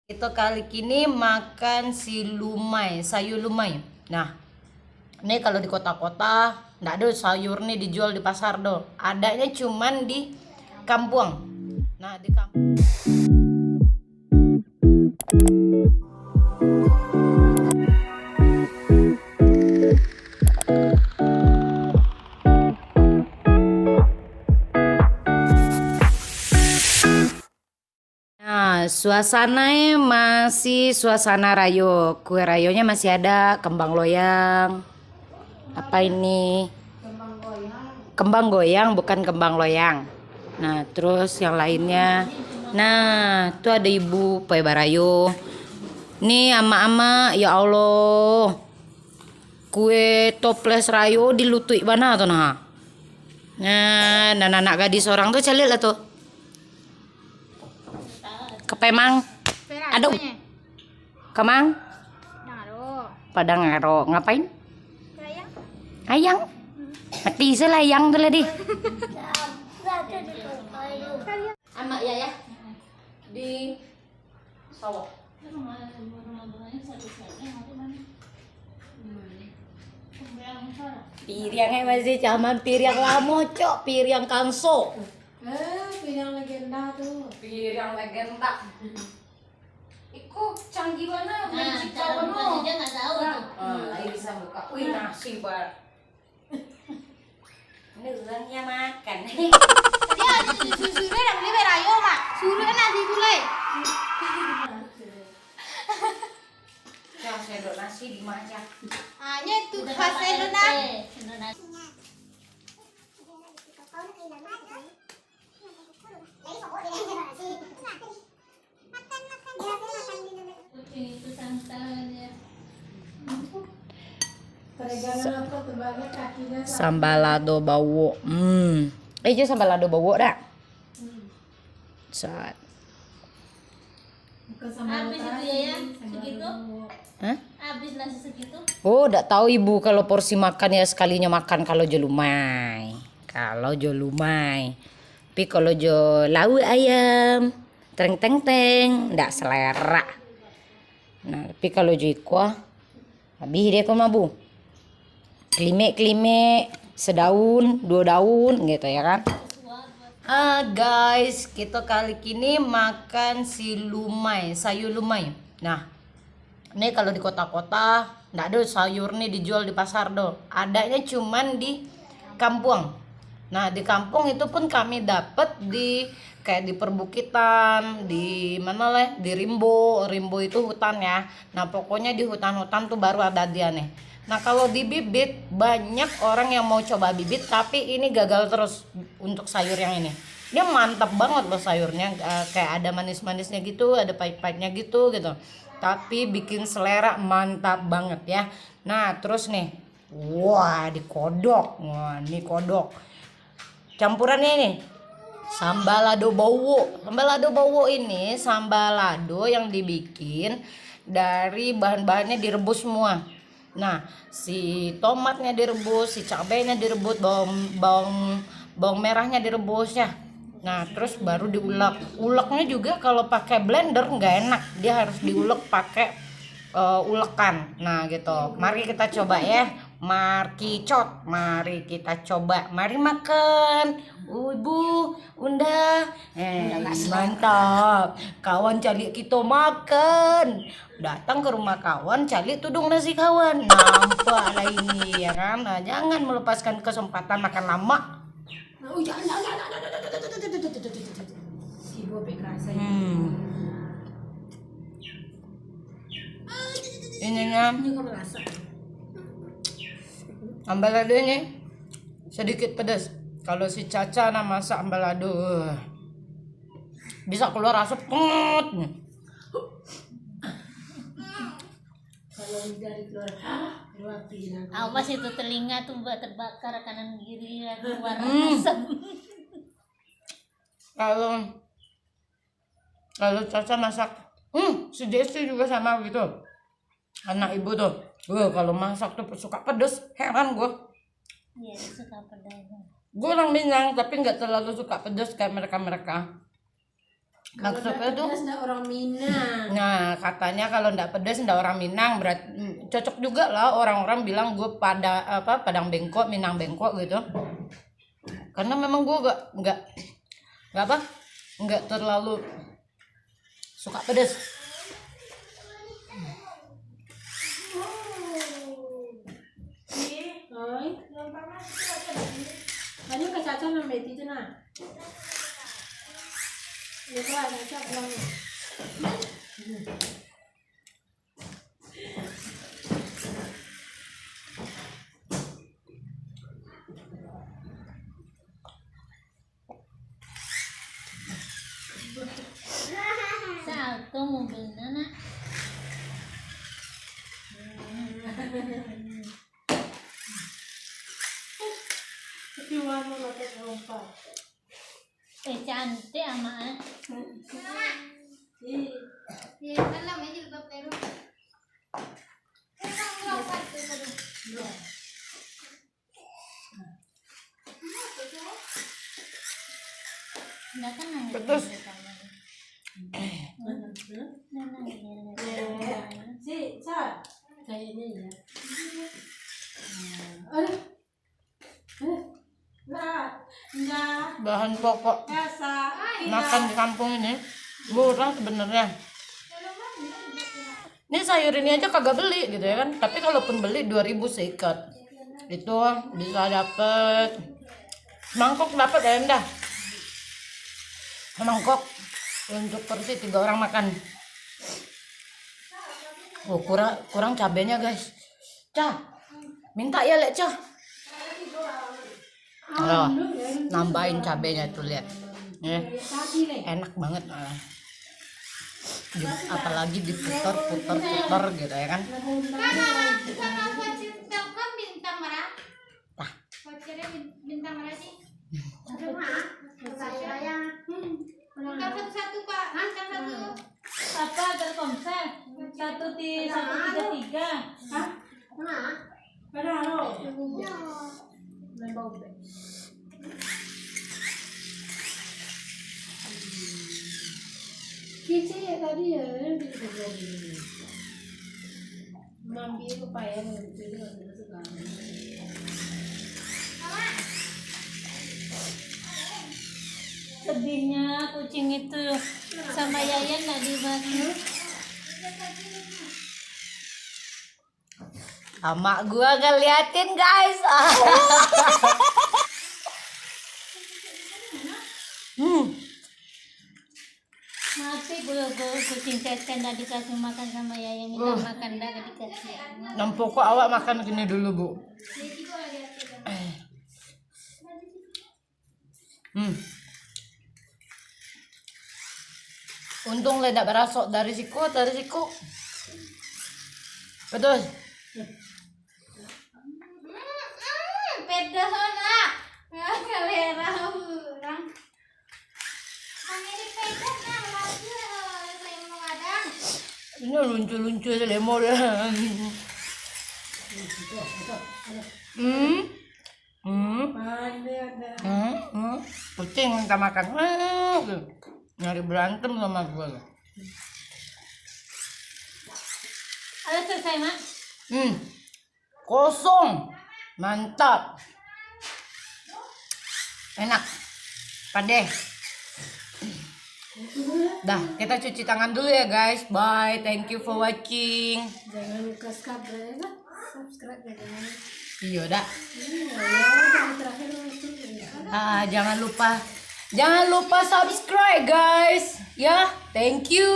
Kita kali ini makan si lumai, sayur lumai. Nah, ini kalau di kota-kota nggak ada sayur nih dijual di pasar do. Adanya cuman di kampung. Nah, di kampung. Nah, suasananya masih suasana rayo. Kue rayonya masih ada, kembang loyang. Apa ini? Kembang goyang, bukan kembang loyang. Nah, terus yang lainnya. Nah, itu ada ibu Pai Barayo. Nih ama-ama, ya Allah. Kue toples rayo dilutui mana tuh nah. Nah, dan anak gadis orang tuh celik lah tuh. Kepemang. Aduh. Kemang. Padang ngaro. Ngapain? Ayang. Mati selayang tuh di. Amak ya. Di sawah. Piriangnya masih zaman piriang lamo cok, piriang kangso. Pilihan legenda tuh. Piriang legenda. Iku canggih mana? Nah, cara buka aja nggak tahu tuh. Ayo bisa buka. Wih nasi bar. Ini orangnya makan. Tadi ada susu nak beli berayo mak. Suruh nasi tulai. Jangan sendok nasi di mana? Hanya itu pasal nak. Itu santannya. Peregangan aku terbalik kakinya. Sambalado bawo. Itu sambalado bawo dah. Saat. Bukan sama Habis itu ya, segitu. Hah? Habis nasi segitu. Oh, enggak tahu ibu kalau porsi makan ya sekalinya makan kalau jelumai. Kalau jelumai. Tapi kalau jo lauk ayam, teng teng teng, enggak selera. Nah, tapi kalau jo kuah habis dia kok mabu. Klimek-klimek sedaun, 2 daun gitu ya kan. Guys, kita kali ini makan si lumai, sayur lumai. Nah, ini kalau di kota-kota nggak ada sayur nih dijual di pasar do. Adanya cuman di kampung. Nah, di kampung itu pun kami dapat di kayak di perbukitan, di mana lah, di Rimbo. Rimbo itu hutan ya. Nah, pokoknya di hutan-hutan tuh baru ada dia nih. Nah, kalau di bibit banyak orang yang mau coba bibit tapi ini gagal terus untuk sayur yang ini. Dia mantap banget loh sayurnya, kayak ada manis-manisnya gitu, ada pahit-pahitnya gitu. Tapi bikin selera mantap banget ya. Nah, terus nih. Wah, dikodok. Wah, ini kodok. Campurannya ini sambalado bawo. Sambalado bawo ini sambalado yang dibikin dari bahan-bahannya direbus semua. Nah, si tomatnya direbus, si cabainya direbus, bawang merahnya direbus ya. Nah, terus baru diulek. Uleknya juga kalau pakai blender nggak enak, dia harus diulek pakai ulekan. Nah, gitu. Mari kita coba ya. Markicot, mari kita coba. Mari makan. Ibu, unda. Mantap. Kawan calik kita makan. Datang ke rumah kawan, calik tudung nasi kawan. Nampak lah ini ya kan. Nah, jangan melepaskan kesempatan makan lama. Oh, jangan. Si Bobe kerasa. Ininya Ini kok rasa. ambaladonya sedikit pedas. Kalau si Caca masak ambalado bisa keluar asap put. Kalau dari keluar pikiran. Awas itu telinga tuh terbakar kanan kiri keluar asap. Kalau Caca masak, si Desi juga sama gitu. Anak ibu tuh, kalau masak tuh suka pedes, heran gue. Iya, suka pedas. Gue orang Minang tapi nggak terlalu suka pedes kayak mereka. Maksudnya tuh, pedas ndak orang Minang. nah katanya kalau ndak pedas ndak orang Minang, cocok juga lah orang-orang bilang gue Padang Bengkok, Minang Bengkok gitu. Karena memang gue nggak terlalu suka pedas. Oi. Banyak kacang yang beti tu nak. Lupa kacang pulang. Satu mobilnya nak. Tapi warna nak lompat. Cantik amat. Ih, Dalam aja lebih peru. Lompat tu. Dah kan nang. Pedas. si, Sa. Kayaknya ya. Aduh. Nah, Bahan pokok Sa. makan di kampung ini murah sebenarnya. Ini sayur ini aja kagak beli gitu ya kan. Tapi kalaupun beli 2.000 seikat. Itu bisa dapet mangkok, dapat ya Endah. Mangkok untuk porsi 3 orang makan. Oh, kurang cabenya guys. Cah, minta ya Lek Cah. Oh, nambahin cabenya tuh lihat. Ya, enak banget malah. Apalagi diputar gitu ya kan. Sama voucher Telkom bintang merah. Wah. Vouchernya bintang merah sih. Bintang satu Pak. Bintang satu. Apa Telkomsel 133. Hah? Ada lo. Kece ya tadi ya, mampir ke payah jadi nggak sekali. Sedihnya kucing itu sama Yayan nggak dibantu. Sama gua ngeliatin guys. Mati gue kucing Teten nggak dikasih makan sama Yayan, minta makan nggak dikasih. Nampok kok awak makan gini dulu bu. Untung le ndak berasok dari siku. Betul. Pedas lah. Selera orang. Ini pedas nah lagi saya mau kadang. Ini lucu lemon. Kucing minta makan. Nyari berantem sama gue. Ada selesai Mak? Kosong. Mantap. Enak. Padeh. Dah, kita cuci tangan dulu ya guys. Bye. Thank you for watching. Jangan lupa subscribe ya, subscribe ya jangan. Iya dah. Yang terakhir itu ya. Jangan lupa subscribe guys. Ya, thank you.